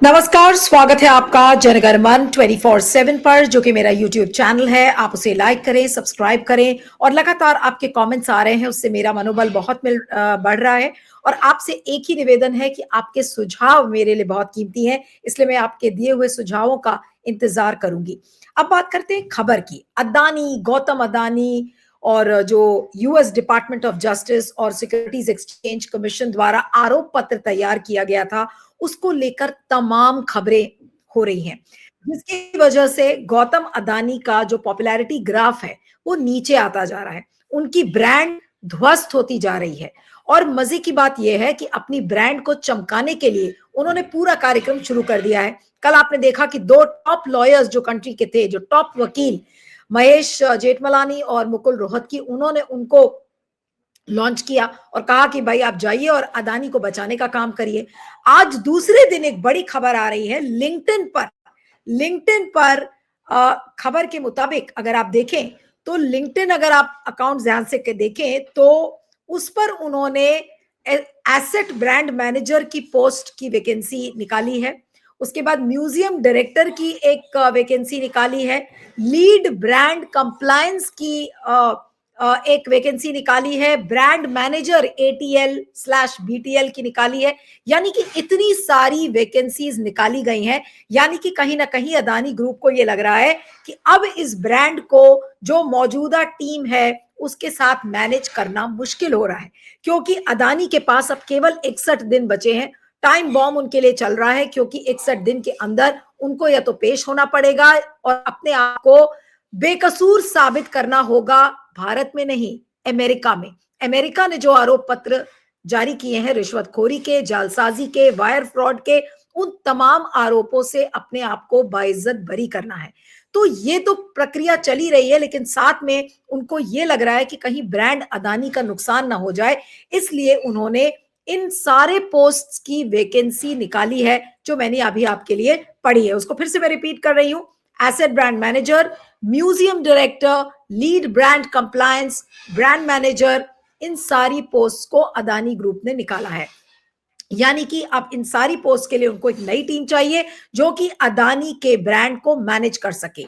नमस्कार, स्वागत है आपका जनगणमन 24/7 पर, जो कि मेरा यूट्यूब चैनल है। आप उसे लाइक करें, सब्सक्राइब करें और लगातार आपके कमेंट्स आ रहे हैं, उससे मेरा मनोबल बहुत बढ़ रहा है। और आपसे एक ही निवेदन है कि आपके सुझाव मेरे लिए बहुत कीमती हैं, इसलिए मैं आपके दिए हुए सुझावों का इंतजार करूंगी। अब बात करते हैं खबर की। अदानी, गौतम अदानी और जो यूएस डिपार्टमेंट ऑफ जस्टिस और सिक्योरिटीज एक्सचेंज कमीशन द्वारा आरोप पत्र तैयार किया गया था, उसको लेकर तमाम खबरें हो रही हैं, जिसकी वजह से गौतम अदानी का जो पॉपुलैरिटी ग्राफ है वो नीचे आता जा रहा है। उनकी ब्रांड ध्वस्त होती जा रही है। और मजे की बात यह है कि अपनी ब्रांड को चमकाने के लिए उन्होंने पूरा कार्यक्रम शुरू कर दिया है। कल आपने देखा कि दो टॉप लॉयर्स जो कंट्री के थे, जो टॉप वकील महेश जेठमलानी और मुकुल रोहतगी, उन्होंने उनको लॉन्च किया और कहा कि भाई आप जाइए और अदानी को बचाने का काम करिए। आज दूसरे दिन एक बड़ी खबर आ रही है लिंक्डइन पर खबर के मुताबिक अगर आप देखें तो लिंक्डइन, अगर आप अकाउंट ध्यान से देखें तो उस पर उन्होंने एसेट ब्रांड मैनेजर की पोस्ट की वैकेंसी निकाली है। उसके बाद म्यूजियम डायरेक्टर की एक वैकेंसी निकाली है। लीड ब्रांड कंप्लायंस की एक वैकेंसी निकाली है। ब्रांड मैनेजर ATL/BTL की निकाली है। यानी कि इतनी सारी वैकेंसीज निकाली गई हैं। यानी कि कहीं ना कहीं अदानी ग्रुप को यह लग रहा है कि अब इस ब्रांड को जो मौजूदा टीम है उसके साथ मैनेज करना मुश्किल हो रहा है, क्योंकि अदानी के पास अब केवल 61 दिन बचे हैं। टाइम बॉम्ब उनके लिए चल रहा है, क्योंकि 61 दिन के अंदर उनको या तो पेश होना पड़ेगा और अपने आप को बेकसूर साबित करना होगा। भारत में नहीं, अमेरिका में। अमेरिका ने जो आरोप पत्र जारी किए हैं रिश्वतखोरी के, जालसाजी के, वायर फ्रॉड के, उन तमाम आरोपों से अपने आप को बाइज्जत बरी करना है। तो ये तो प्रक्रिया चली रही है, लेकिन साथ में उनको ये लग रहा है कि कहीं ब्रांड अदानी का नुकसान ना हो जाए, इसलिए उन्होंने इन सारे पोस्ट्स की वैकेंसी निकाली है जो मैंने अभी आपके लिए पढ़ी है। उसको फिर से मैं रिपीट कर रही हूं। Asset brand manager, museum director, lead brand compliance, brand manager, इन सारी पोस्ट को अदानी ग्रुप ने निकाला है। यानी कि अब इन सारी पोस्ट के लिए उनको एक नई टीम चाहिए जो कि अदानी के ब्रांड को मैनेज कर सके।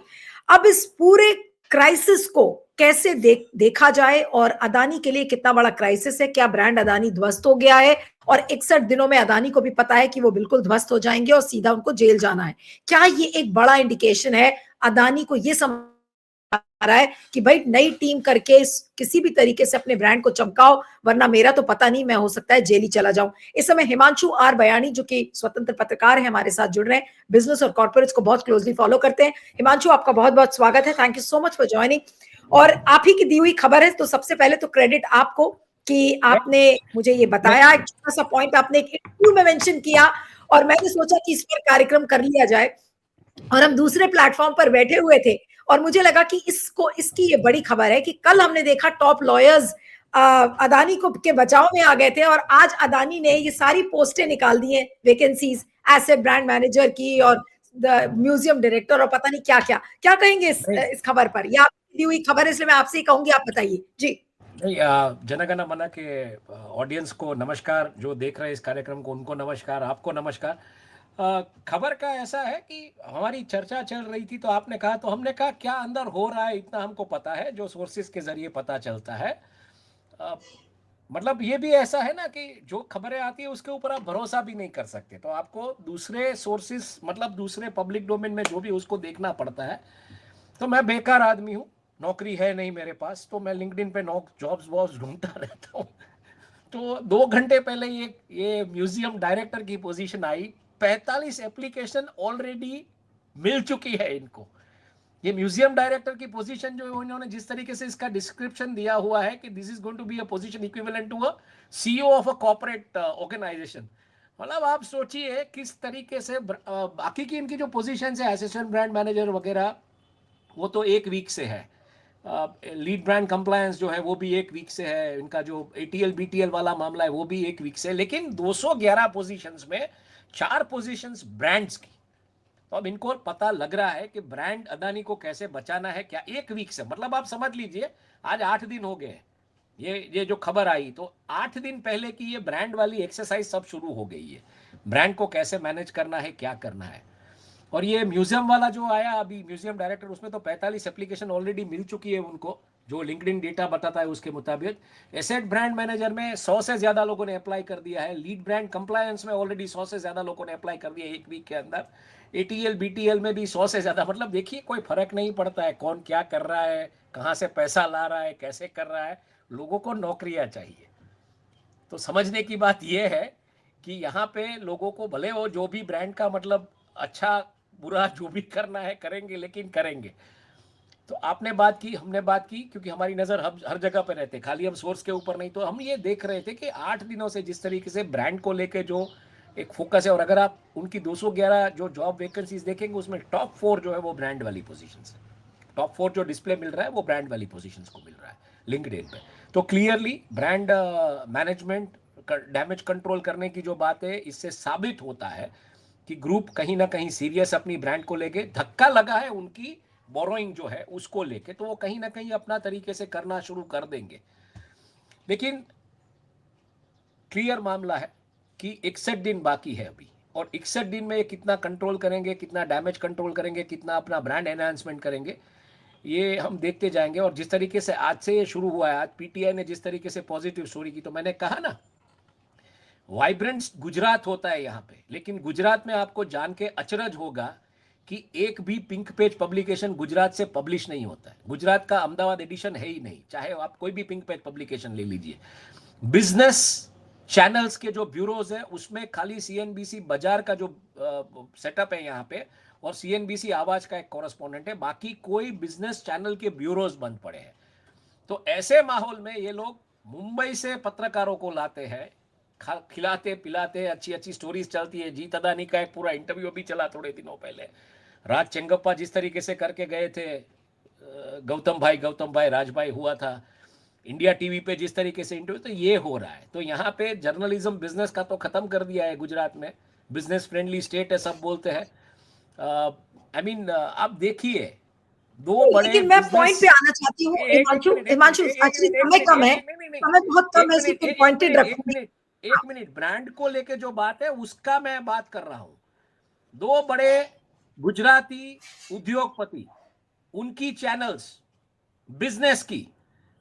अब इस पूरे क्राइसिस को कैसे देखा जाए और अदानी के लिए कितना बड़ा क्राइसिस है, क्या ब्रांड अदानी ध्वस्त हो गया है और 61 दिनों में अदानी को भी पता है कि वो बिल्कुल ध्वस्त हो जाएंगे और सीधा उनको जेल जाना है। क्या ये एक बड़ा इंडिकेशन है अदानी को ये समझ आ रहा है कि भाई नई टीम करके किसी भी तरीके से अपने ब्रांड को चमकाओ, वरना मेरा तो पता नहीं, मैं हो सकता है जेल ही चला जाऊं। इस समय हिमांशु आर बयानी, जो कि स्वतंत्र पत्रकार है, हमारे साथ जुड़ रहे हैं, बिजनेस और कॉर्पोरेट्स को बहुत क्लोजली फॉलो करते हैं। हिमांशु, आपका बहुत बहुत स्वागत है। Thank you so much for joining. और आप ही की दी हुई खबर है, तो सबसे पहले तो क्रेडिट आपको कि आपने मुझे ये बताया। एक छोटा सा पॉइंट आपने एक इंटरव्यू में मेंशन किया और मैंने सोचा कि इस पर कार्यक्रम कर लिया जाए, और हम दूसरे प्लेटफॉर्म पर बैठे हुए थे और मुझे लगा कि इसकी ये बड़ी खबर है कि कल हमने देखा टॉप लॉयर्स अदानी को के बचाव में आ गए थे और आज अदानी ने ये सारी पोस्टें निकाल दी हैं, वैकेंसीज, एसेट ब्रांड मैनेजर की और म्यूजियम डायरेक्टर और पता नहीं क्या क्या। क्या कहेंगे इस खबर पर? या आपकी दी हुई खबर है, इसलिए मैं आपसे ही कहूंगी, आप बताइए जी। जनगण मन के ऑडियंस को नमस्कार, जो देख रहे हैं इस कार्यक्रम को उनको नमस्कार, आपको नमस्कार। खबर का ऐसा है कि हमारी चर्चा चल रही थी तो आपने कहा, तो हमने कहा क्या अंदर हो रहा है इतना हमको पता है, जो सोर्सेस के जरिए पता चलता है। मतलब ये भी ऐसा है ना कि जो खबरें आती है उसके ऊपर आप भरोसा भी नहीं कर सकते, तो आपको दूसरे सोर्सेस, मतलब दूसरे पब्लिक डोमेन में जो भी उसको देखना पड़ता है। तो मैं बेकार आदमी हूँ, नौकरी है नहीं मेरे पास, तो मैं लिंक्डइन पे जॉब्स वॉब्स ढूंढता रहता हूँ। तो 2 घंटे पहले ये म्यूजियम डायरेक्टर की पोजीशन आई। 45 एप्लीकेशन ऑलरेडी मिल चुकी है इनको। ये म्यूजियम डायरेक्टर की पोजीशन जो इन्होंने जिस तरीके से इसका डिस्क्रिप्शन दिया हुआ है कि this is going to be a position equivalent to a CEO of a corporate organisation. मतलब आप सोचिए किस तरीके से बाकी की इनकी जो पोजीशन है, असिस्टेंट ब्रांड मैनेजर वगैरह, वो तो 1 वीक से है। लीड ब्रांड कंप्लायंस जो है वो भी 1 वीक से है। इनका जो ATL BTL वाला मामला है वो भी 1 वीक से है। लेकिन 211 पोजीशंस में 4 पोजीशंस ब्रांड्स की। तो अब इनको पता लग रहा है कि ब्रांड अदानी को कैसे बचाना है। क्या 1 वीक से, मतलब आप समझ लीजिए आज 8 दिन हो गए ये जो खबर आई, तो 8 दिन पहले की ये ब्रांड वाली एक्सरसाइज सब शुरू हो गई है। ब्रांड को कैसे मैनेज करना है, क्या करना है। और ये म्यूजियम वाला जो आया अभी, म्यूजियम डायरेक्टर, उसमें तो 45 एप्लीकेशन ऑलरेडी मिल चुकी है उनको, जो लिंक्डइन डेटा बताता है उसके मुताबिक। एसेट ब्रांड मैनेजर में 100 से ज्यादा लोगों ने अप्लाई कर दिया है। लीड ब्रांड कंप्लायंस में ऑलरेडी 100 से ज्यादा लोगों ने अप्लाई कर दिया है एक वीक के अंदर। एटीएल बीटीएल में भी 100 से ज्यादा। मतलब देखिए, कोई फर्क नहीं पड़ता है कौन क्या कर रहा है, कहां से पैसा ला रहा है, कैसे कर रहा है, लोगों को नौकरियां चाहिए। तो समझने की बात यह है कि यहाँ पे लोगों को, भले वो जो भी ब्रांड का मतलब अच्छा बुरा जो भी करना है करेंगे, लेकिन करेंगे। तो आपने बात की, हमने बात की, क्योंकि हमारी नज़र हर जगह पे रहते, खाली हम सोर्स के ऊपर नहीं। तो हम ये देख रहे थे कि 8 दिनों से जिस तरीके से ब्रांड को लेके जो एक फोकस है, और अगर आप उनकी 211 जो जॉब वैकेंसीज देखेंगे, उसमें टॉप 4 जो है वो ब्रांड वाली पोजीशन है। टॉप 4 जो डिस्प्ले मिल रहा है वो ब्रांड वाली पोजीशंस को मिल रहा है लिंक्डइन पे। तो clearly brand management, damage control करने की जो बात है, इससे साबित होता है कि ग्रुप कहीं ना कहीं सीरियस अपनी ब्रांड को लेके, धक्का लगा है उनकी बोरोइंग जो है उसको लेके, तो वो कहीं ना कहीं अपना तरीके से करना शुरू कर देंगे। लेकिन क्लियर मामला है कि 61 दिन बाकी है अभी, और 61 दिन में कितना कंट्रोल करेंगे, कितना डैमेज कंट्रोल करेंगे, कितना अपना ब्रांड एनहांसमेंट करेंगे, ये हम देखते जाएंगे। और जिस तरीके से आज से ये शुरू हुआ है, आज पीटीआई ने जिस तरीके से पॉजिटिव स्टोरी की, तो मैंने कहा ना, वाइब्रेंट गुजरात होता है यहाँ पे, लेकिन गुजरात में आपको जान के अचरज होगा कि एक भी पिंक पेज पब्लिकेशन गुजरात से पब्लिश नहीं होता है। गुजरात का अहमदाबाद एडिशन है ही नहीं, चाहे आप कोई भी पिंक पेज पब्लिकेशन ले लीजिए। बिजनेस चैनल्स के जो ब्यूरोज है, उसमें खाली सीएनबीसी बाजार का जो सेटअप है यहाँ पे, और सीएनबीसी आवाज का एक कॉरेस्पॉन्डेंट है, बाकी कोई बिजनेस चैनल के ब्यूरोज बंद पड़े हैं। तो ऐसे माहौल में ये लोग मुंबई से पत्रकारों को लाते हैं, खिलाते पिलाते, अच्छी अच्छी स्टोरीज चलती है। जीत अदानी का एक पूरा इंटरव्यू भी चला थोड़े दिनों पहले। राज चेंगप्पा जिस तरीके से करके गए थे, गौतम भाई राजभाई हुआ था, इंडिया टीवी पे जिस तरीके से इंटरव्यू, तो ये हो रहा है। तो यहाँ पे जर्नलिज्म बिजनेस का तो खत्म कर दिया है गुजरात में। बिजनेस फ्रेंडली स्टेट है, सब बोलते हैं। आई मीन आप देखिए, दो बड़े लेकिन मैं पॉइंट बिजनेस, पे आना चाहती हूँ हिमांशु। हिमांशु एक्चुअली समय कम है, समय बहुत कम है, इसलिए पॉइंटेड रखूंगी। एक मिनट, ब्रांड को लेके जो बात है उसका मैं बात कर रहा हूं। दो बड़े गुजराती उद्योगपति, उनकी चैनल्स बिजनेस की,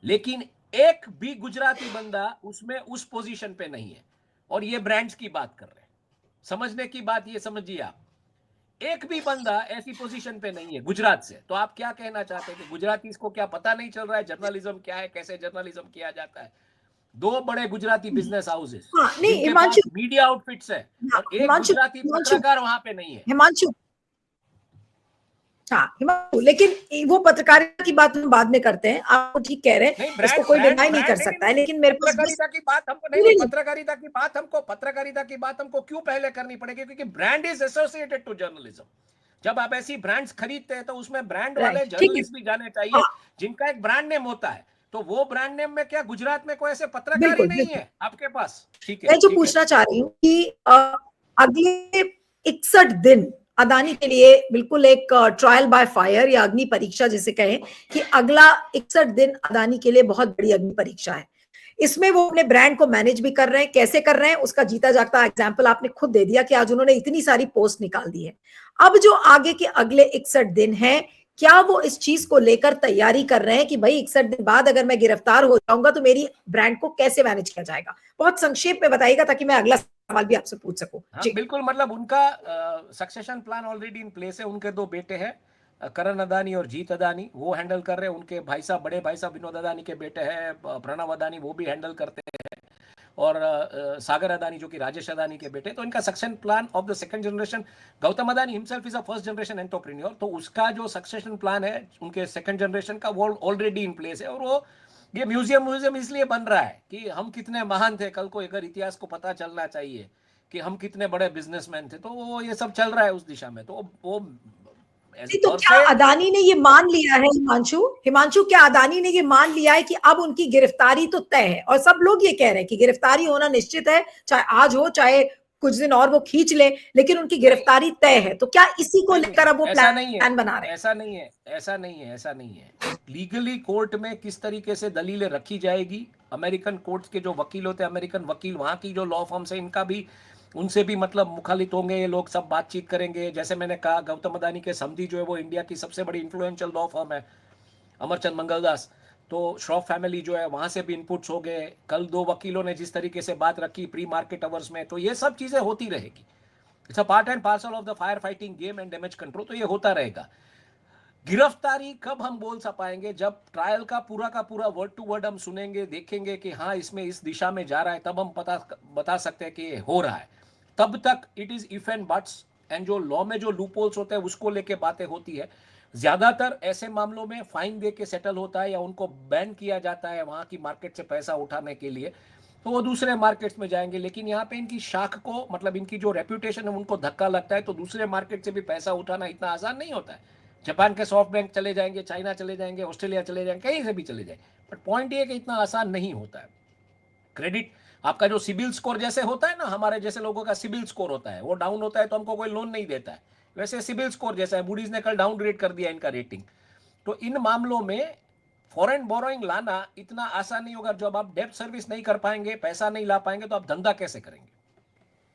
लेकिन एक भी गुजराती बंदा उसमें उस पोजीशन पे नहीं है, और ये ब्रांड्स की बात कर रहे हैं। समझने की बात ये समझिए आप, एक भी बंदा ऐसी पोजीशन पे नहीं है गुजरात से। तो आप क्या कहना चाहते हैं कि गुजराती को क्या पता नहीं चल रहा है जर्नलिज्म क्या है, कैसे जर्नलिज्म किया जाता है? दो बड़े गुजराती बिजनेस हाउसेस नहीं जिनके पास हिमांशु, मीडिया आउटफिट्स है, और एक हिमांशु, गुजराती पत्रकार वहां पे नहीं है। हिमांशु, हाँ हिमांशु, लेकिन वो पत्रकारिता की बात हम बाद में करते हैं। आप ठीक कह रहे हैं, इसको कोई डिनाई नहीं कर सकता है, लेकिन मेरे पास पत्रकारिता की बात हमको नहीं, पत्रकारिता की बात हमको क्यों पहले करनी पड़ेगी? क्योंकि brand is associated to journalism. जब आप ऐसी ब्रांड्स खरीदते हैं तो उसमें ब्रांड वाले जर्नलिस्ट भी जाने चाहिए, जिनका एक ब्रांड नेम होता है। तो वो ब्रांड नेम में क्या गुजरात में कोई ऐसे पत्रकार ही नहीं है आपके पास? ठीक है, मैं जो पूछना चाह रही हूँ कि अगले 61 दिन अदानी के लिए बिल्कुल एक ट्रायल बाय फायर या अग्नि परीक्षा जिसे कहें, कि अगला 61 दिन अदानी के लिए बहुत बड़ी अग्नि परीक्षा है। इसमें वो अपने ब्रांड को मैनेज भी कर रहे हैं, कैसे कर रहे हैं उसका जीता जागता एग्जाम्पल आपने खुद दे दिया कि आज उन्होंने इतनी सारी पोस्ट निकाल दी है। अब जो आगे के अगले 61 दिन है, क्या वो इस चीज को लेकर तैयारी कर रहे हैं कि भाई 61 दिन बाद अगर मैं गिरफ्तार हो जाऊंगा तो मेरी ब्रांड को कैसे मैनेज किया जाएगा? बहुत संक्षेप में बताइएगा ताकि मैं अगला सवाल भी आपसे पूछ सकूं। हाँ, बिल्कुल, मतलब उनका succession plan already in place है। उनके दो बेटे हैं, करण अदानी और जीत अदानी, वो हैंडल कर रहे हैं। उनके भाई साहब, बड़े भाई साहब विनोद अदानी के बेटे हैं, प्रणव अदानी, वो भी हैंडल करते हैं, और सागर अदानी जो कि राजेश अदानी के बेटे। तो इनका succession plan of the second generation, Gautam Adani himself is a first generation entrepreneur, तो उसका जो सक्सेशन प्लान है उनके सेकंड जनरेशन का, वो ऑलरेडी इन प्लेस है। और वो ये म्यूजियम इसलिए बन रहा है कि हम कितने महान थे, कल को अगर इतिहास को पता चलना चाहिए कि हम कितने बड़े बिजनेसमैन थे, तो वो ये सब चल रहा है उस दिशा में। तो वो तो क्या अदानी ने ये मान लिया है हिमांशु, क्या अदानी ने ये मान लिया है कि अब उनकी गिरफ्तारी तो तय है? और सब लोग ये कह रहे हैं कि गिरफ्तारी होना निश्चित है, चाहे आज हो चाहे कुछ दिन और वो खींच ले, लेकिन उनकी गिरफ्तारी तय है। तो क्या इसी को लेकर अब वो प्लान बना रहे हैं? ऐसा नहीं है। लीगली कोर्ट में किस तरीके से दलीलें रखी जाएगी, अमेरिकन कोर्ट के जो वकील होते हैं, अमेरिकन वकील, वहां की जो लॉ फर्म्स है, इनका भी उनसे भी मतलब मुखालित होंगे ये लोग, सब बातचीत करेंगे। जैसे मैंने कहा, गौतम अदानी के समधी जो है वो इंडिया की सबसे बड़ी इन्फ्लुएंशियल लॉ फर्म है, अमरचंद मंगलदास। तो श्रॉफ फैमिली जो है वहां से भी इनपुट्स हो गए। कल 2 वकीलों ने जिस तरीके से बात रखी प्री मार्केट अवर्स में, तो ये सब चीजें होती रहेगी। It's a part and parcel of the fire fighting game and damage control, तो ये होता रहेगा। गिरफ्तारी कब हम बोल सा पाएंगे? जब ट्रायल का पूरा वर्ड टू वर्ड हम सुनेंगे, देखेंगे कि हाँ इसमें इस दिशा में जा रहा है, तब हम बता सकते हैं कि ये हो रहा है। तब तक it is if and buts, and जो लॉ में जो लूपहोल्स होते हैं उसको लेके बातें होती है। ज्यादातर ऐसे मामलों में फाइन दे के सेटल होता है या उनको बैन किया जाता है वहां की मार्केट से पैसा उठाने के लिए, तो वो दूसरे मार्केट्स में जाएंगे। लेकिन यहाँ पे इनकी शाख को, मतलब इनकी जो रेप्यूटेशन है उनको धक्का लगता है, तो दूसरे मार्केट से भी पैसा उठाना इतना आसान नहीं होता है। जापान के सॉफ्ट बैंक चले जाएंगे, चाइना चले जाएंगे, ऑस्ट्रेलिया चले जाएंगे, कहीं से भी चले जाएंगे, बट पॉइंट ये कि इतना आसान नहीं होता है। क्रेडिट, आपका जो सिबिल स्कोर जैसे होता है ना, हमारे जैसे लोगों का सिबिल स्कोर होता है, वो डाउन होता है तो हमको कोई लोन नहीं देता है, वैसे सिबिल स्कोर जैसा है। मूडीज ने कल डाउनग्रेड कर दिया इनका रेटिंग। तो इन मामलों में फॉरेन बोरोइंग लाना इतना आसान नहीं होगा। जब आप डेब्ट सर्विस नहीं कर पाएंगे, पैसा नहीं ला पाएंगे, तो आप धंधा कैसे करेंगे?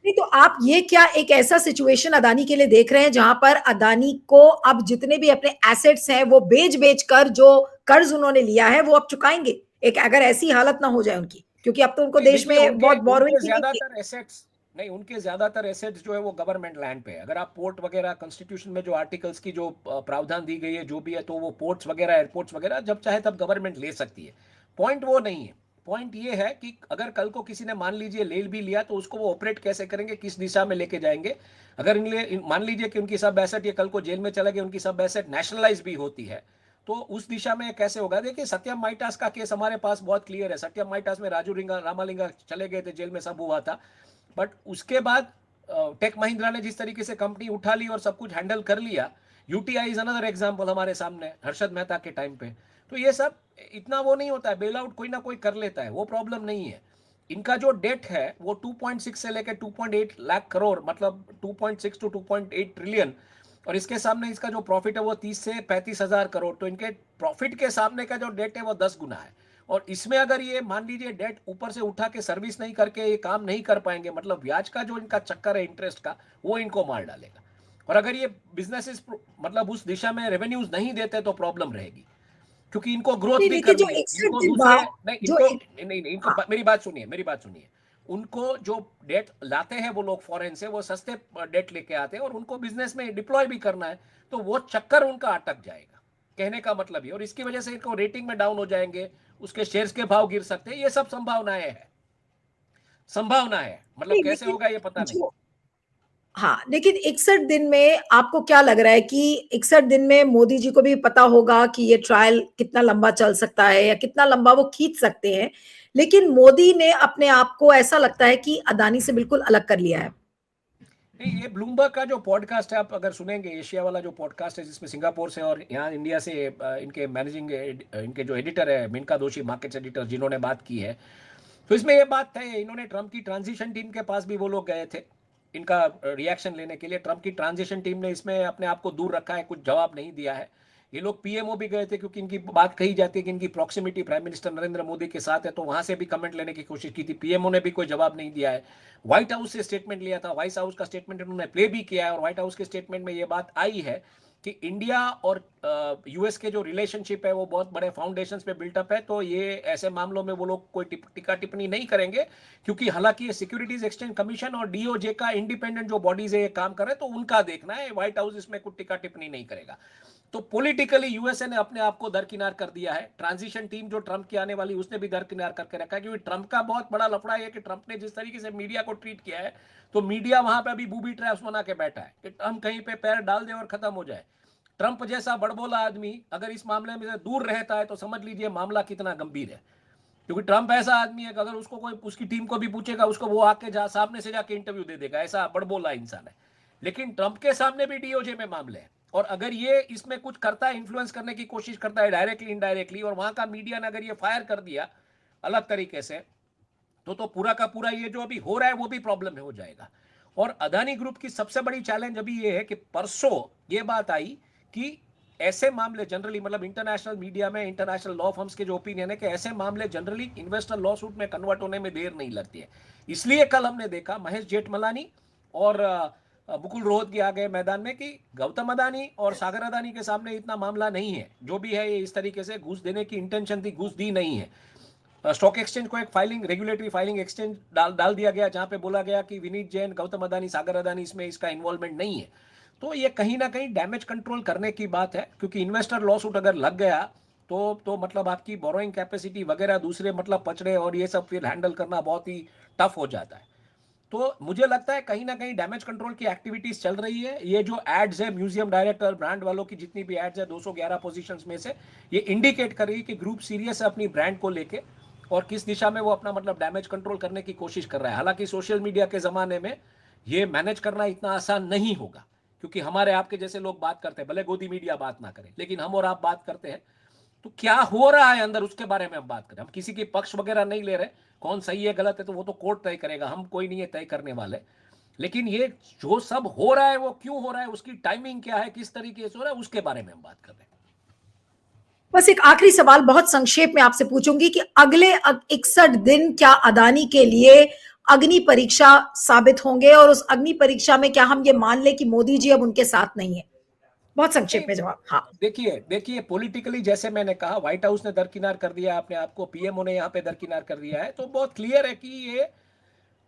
नहीं, तो आप ये क्या एक ऐसा सिचुएशन अदानी के लिए देख रहे हैं जहां पर अदानी को अब जितने भी अपने एसेट्स हैं वो बेच कर जो कर्ज उन्होंने लिया है वो अब चुकाएंगे, एक अगर ऐसी हालत ना हो जाए उनकी, क्योंकि अब तो उनको नहीं, देश देखिए, में उनके बहुत बोरोइंग उनके की नहीं ज्यादातर एसेट्स नहीं, उनके ज्यादातर एसेट्स जो है वो गवर्नमेंट लैंड पे है। अगर आप पोर्ट वगैरह, कॉन्स्टिट्यूशन में जो आर्टिकल्स की जो प्रावधान दी गई है जो भी है, तो वो पोर्ट्स वगैरह, एयरपोर्ट्स वगैरह जब चाहे तब गवर्नमेंट ले सकती है। पॉइंट वो नहीं है। पॉइंट ये है कि अगर कल को किसी ने मान लीजिए ले भी लिया, तो उसको वो ऑपरेट कैसे करेंगे, किस दिशा में लेके जाएंगे। अगर मान लीजिए कि उनकी सब एसेट, ये कल को जेल में चले गए, उनकी सब एसेट नेशनलाइज भी होती है, तो उस दिशा में कैसे होगा? देखिए, सत्यम माइटास का केस हमारे पास बहुत क्लियर है। सत्यम माइटास में राजू रामालिंगा चले गए थे जेल में, सब हुआ था, बट उसके बाद टेक महिंद्रा ने जिस तरीके से कंपनी उठा ली और सब कुछ हैंडल कर लिया। यूटीआई इज अनदर एग्जांपल हमारे सामने, हर्षद मेहता के टाइम पे। तो ये सब इतना वो नहीं होता है, बेल आउट कोई ना कोई कर लेता है, वो प्रॉब्लम नहीं है। इनका जो डेट है वो 2.6 से लेकर 2.8 लाख करोड़, मतलब 2.6 टू 2.8 ट्रिलियन, और इसके सामने इसका जो प्रॉफिट है वो 30 से 35 हजार करोड़। तो इनके प्रॉफिट के सामने का जो डेट है वो 10 गुना है। और इसमें अगर ये मान लीजिए डेट ऊपर से उठा के सर्विस नहीं करके ये काम नहीं कर पाएंगे, मतलब ब्याज का जो इनका चक्कर है इंटरेस्ट का, वो इनको मार डालेगा। और अगर ये बिजनेसेस मतलब उस दिशा में रेवेन्यूज नहीं देते तो प्रॉब्लम रहेगी, क्योंकि इनको ग्रोथ नहीं, भी लेकिन जो करनी है। 61 इनको दिन दूसरे बाद नहीं, जो इनको नहीं नहीं इनको हाँ, मेरी बात सुनिए, मेरी बात सुनिए। उनको जो डेट लाते हैं वो लोग फॉरेन से, वो सस्ते डेट लेके आते हैं और उनको बिजनेस में डिप्लॉय भी करना है, तो वो चक्कर उनका अटक जाएगा, कहने का मतलब ही। और इसकी वजह से इनको रेटिंग में डाउन हो जाएंगे, उसके शेयर्स के भाव गिर सकते हैं। ये सब संभावनाएं है, संभावना है, मतलब नहीं, कैसे लेकिन होगा ये पता नहीं। जो हाँ, लेकिन 61 दिन में आपको क्या लग रहा है कि 61 दिन में मोदी जी को भी पता होगा कि ये ट्रायल कितना लंबा चल सकता है या कितना लंबा वो खींच सकते हैं, लेकिन मोदी ने अपने आप को ऐसा लगता है कि अदानी से बिल्कुल अलग कर लिया है। नहीं, ये ब्लूमबर्ग का जो पॉडकास्ट है, आप अगर सुनेंगे, एशिया वाला जो पॉडकास्ट है जिसमें सिंगापुर से और यहाँ इंडिया से इनके मैनेजिंग इनके जो एडिटर है मीनका दोषी, मार्केट्स एडिटर, जिन्होंने बात की है, तो इसमें ये बात है, इन्होंने ट्रम्प की ट्रांजिशन टीम के पास भी वो लोग गए थे इनका रिएक्शन लेने के लिए। ट्रम्प की ट्रांजिशन टीम ने इसमें अपने आप को दूर रखा है, कुछ जवाब नहीं दिया है। ये लोग पीएमओ भी गए थे, क्योंकि इनकी बात कही जाती है कि इनकी proximity prime minister Narendra Modi के साथ है, तो वहां से भी कमेंट लेने की कोशिश की थी। पीएमओ ने भी कोई जवाब नहीं दिया है। व्हाइट हाउस से स्टेटमेंट लिया था, व्हाइट हाउस का स्टेटमेंट उन्होंने प्ले भी किया है, और व्हाइट हाउस के स्टेटमेंट में ये बात आई है कि इंडिया और यूएस के जो रिलेशनशिप है वो बहुत बड़े फाउंडेशंस पे बिल्टअप है, तो ये ऐसे मामलों में वो लोग कोई टिक्का टिप्पणी नहीं करेंगे, क्योंकि हालांकि ये सिक्योरिटीज एक्सचेंज कमीशन और डीओजे का इंडिपेंडेंट जो बॉडीज है ये काम कर रहे हैं, तो उनका देखना है, व्हाइट हाउस इसमें कुछ टिक्का टिप्पणी नहीं करेगा। तो पॉलिटिकली यूएसए ने अपने आप को दरकिनार कर दिया है। ट्रांजिशन टीम जो ट्रंप की आने वाली, उसने भी दरकिनार करके रखा है, क्योंकि ट्रंप का बहुत बड़ा लफड़ा है कि ट्रंप ने जिस तरीके से मीडिया को ट्रीट किया है, तो मीडिया वहां पे अभी बूबी ट्रैप्स बना के बैठा है कि हम कहीं पे पैर डाल दे और खत्म हो जाए। ट्रंप जैसा बड़बोला आदमी अगर इस मामले में से दूर रहता है तो समझ लीजिए मामला कितना गंभीर है। क्योंकि ट्रंप ऐसा आदमी है कि अगर उसको कोई उसकी टीम को भी पूछेगा, उसको वो आके सामने से जाके इंटरव्यू दे देगा, ऐसा बड़बोला इंसान है। लेकिन ट्रंप के सामने भी डीओजे में मामले हैं, और अगर ये इसमें कुछ करता है, इन्फ्लुएंस करने की कोशिश करता है डायरेक्टली इनडायरेक्टली, और वहां का मीडिया ने अगर ये फायर कर दिया अलग तरीके से, तो पूरा का पूरा ये जो अभी हो रहा है वो भी प्रॉब्लम हो जाएगा। और अदानी ग्रुप की सबसे बड़ी चैलेंज अभी ये है कि परसों ये बात आई कि ऐसे मामले जनरली, मतलब इंटरनेशनल मीडिया में, इंटरनेशनल लॉ फर्म्स के जो ओपिनियन है कि ऐसे मामले जनरली इन्वेस्टर लॉ सूट में कन्वर्ट होने में देर नहीं लगती है। इसलिए कल हमने देखा महेश जेठमलानी और मुकुल रोहतगी आ गए मैदान में कि गौतम अदानी और सागर अदानी के सामने इतना मामला नहीं है, जो भी है ये इस तरीके से घूस देने की इंटेंशन थी, घूस दी नहीं है। स्टॉक एक्सचेंज को एक फाइलिंग, रेगुलेटरी फाइलिंग एक्सचेंज डाल दिया गया, जहां पे बोला गया कि विनीत जैन, गौतम अदानी, सागर अदानी, इसमें इसका इन्वॉल्वमेंट नहीं है। तो ये कहीं ना कहीं डैमेज कंट्रोल करने की बात है, क्योंकि इन्वेस्टर लॉसूट अगर लग गया तो मतलब आपकी बोरोइंग कैपेसिटी वगैरह दूसरे मतलब पचड़े और ये सब फिर हैंडल करना बहुत ही टफ हो जाता है। तो मुझे लगता है कहीं ना कहीं डैमेज कंट्रोल की एक्टिविटीज चल रही है। ये जो एड्स है म्यूजियम डायरेक्टर, ब्रांड वालों की जितनी भी एड्स है 211 पोजीशंस में से, ये इंडिकेट कर रही है कि ग्रुप सीरियस है अपनी ब्रांड को लेके और किस दिशा में वो अपना मतलब डैमेज कंट्रोल करने की कोशिश कर रहा है। हालांकि सोशल मीडिया के जमाने में ये मैनेज करना इतना आसान नहीं होगा, क्योंकि हमारे आपके जैसे लोग बात करते हैं, भले गोदी मीडिया बात ना करें, लेकिन हम और आप बात करते हैं, तो क्या हो रहा है अंदर उसके बारे में हम बात करें। हम किसी की पक्ष वगैरह नहीं ले रहे, कौन सही है गलत है तो वो तो कोर्ट तय करेगा, हम कोई नहीं है तय करने वाले। लेकिन ये जो सब हो रहा है वो क्यों हो रहा है, उसकी टाइमिंग क्या है, किस तरीके से हो रहा है, उसके बारे में हम बात कर रहे हैं। बस एक आखिरी सवाल बहुत संक्षेप में आपसे पूछूंगी कि अगले 61 दिन क्या अदानी के लिए अग्नि परीक्षा साबित होंगे, और उस अग्नि परीक्षा में क्या हम ये मान ले कि मोदी जी अब उनके साथ नहीं है? बहुत संक्षेप में जवाब। हाँ, देखिए पॉलिटिकली जैसे मैंने कहा, व्हाइट हाउस ने दरकिनार कर दिया अपने आप को, पीएमओ ने यहाँ पे दरकिनार कर दिया है, तो बहुत क्लियर है कि ये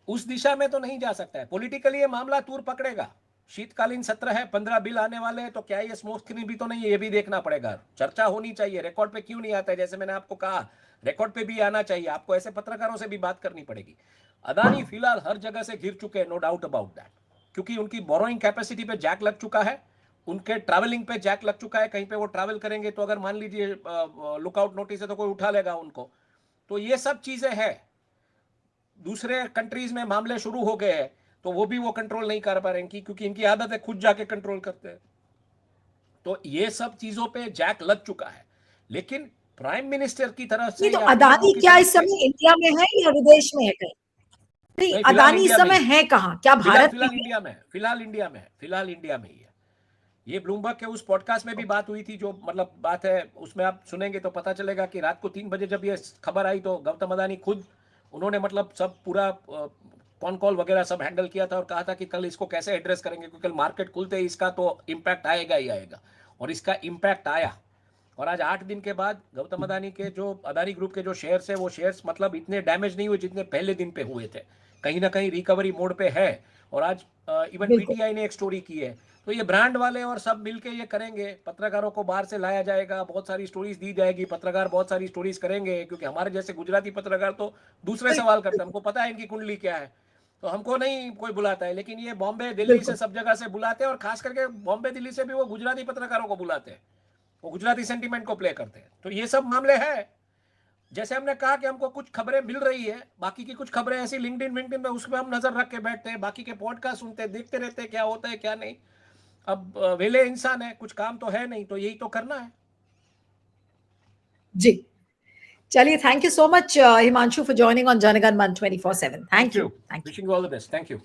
उस दिशा में तो नहीं जा सकता है। पॉलिटिकली ये मामला तूर पकड़ेगा। शीतकालीन सत्र है, 15 बिल आने वाले हैं, तो क्या ये स्मोक स्क्रीन भी तो नहीं है, ये भी देखना पड़ेगा। चर्चा होनी चाहिए, रिकॉर्ड पे क्यों नहीं आता है, जैसे मैंने आपको कहा रिकॉर्ड पे भी आना चाहिए, आपको ऐसे पत्रकारों से भी बात करनी पड़ेगी। अदानी फिलहाल हर जगह से गिर चुके हैं, नो डाउट अबाउट दैट, क्योंकि उनकी बोरोइंग कैपेसिटी पे जैक लग चुका है, उनके ट्रैवलिंग पे जैक लग चुका है। कहीं पे वो ट्रैवल करेंगे तो अगर मान लीजिए लुकआउट नोटिस है तो कोई उठा लेगा उनको। तो ये सब चीजें हैं। दूसरे कंट्रीज में मामले शुरू हो गए हैं तो वो भी वो कंट्रोल नहीं कर पा रहे हैं, क्योंकि इनकी आदत है खुद जाके कंट्रोल करते हैं। तो ये सब चीजों पे जैक लग चुका है, लेकिन प्राइम मिनिस्टर की तरफ से तो अदानी क्या इस समय इंडिया में है या विदेश में है कहीं? नहीं, अदानी इस समय है कहाँ? क्या भारत फिलहाल इंडिया में है, फिलहाल इंडिया में ही है। ये ब्लूमबर्ग के उस पॉडकास्ट में भी बात हुई थी, जो मतलब बात है उसमें आप सुनेंगे तो पता चलेगा कि रात को 3 बजे जब ये खबर आई तो गौतम अदानी खुद उन्होंने मतलब सब पूरा कॉन कॉल वगैरह सब हैंडल किया था और कहा था कि कल इसको कैसे एड्रेस करेंगे, क्योंकि कल मार्केट खुलते ही इसका तो इम्पैक्ट आएगा ही आएगा। और इसका इम्पैक्ट आया, और आज 8 दिन के बाद गौतम अदानी के जो अदानी ग्रुप के जो शेयर्स है वो शेयर्स मतलब इतने डैमेज नहीं हुए जितने पहले दिन पे हुए थे, कहीं ना कहीं रिकवरी मोड पे है। और आज इवन पीटीआई ने एक स्टोरी की है। तो ये ब्रांड वाले और सब मिलके ये करेंगे, पत्रकारों को बाहर से लाया जाएगा, बहुत सारी स्टोरीज दी जाएगी, पत्रकार बहुत सारी स्टोरीज करेंगे, क्योंकि हमारे जैसे गुजराती पत्रकार तो दूसरे सवाल करते हैं, हमको पता है इनकी कुंडली क्या है, तो हमको नहीं कोई बुलाता है। लेकिन ये बॉम्बे दिल्ली से सब जगह से बुलाते हैं, और खास करके बॉम्बे दिल्ली से भी वो गुजराती पत्रकारों को बुलाते हैं, वो गुजराती सेंटीमेंट को प्ले करते हैं। तो ये सब मामले हैं। जैसे हमने कहा कि हमको कुछ खबरें मिल रही है, बाकी की कुछ खबरें ऐसी लिंक्डइन पे उस पर हम नजर रख के बैठते हैं, बाकी के पॉडकास्ट सुनते हैं, देखते रहते हैं क्या होता है क्या नहीं। अब वेले इंसान है, कुछ काम तो है नहीं, तो यही तो करना है जी। चलिए, thank you so much Himanshu for joining on Jan Gan Man 24/7। Thank you. Wishing you all the best. Thank you.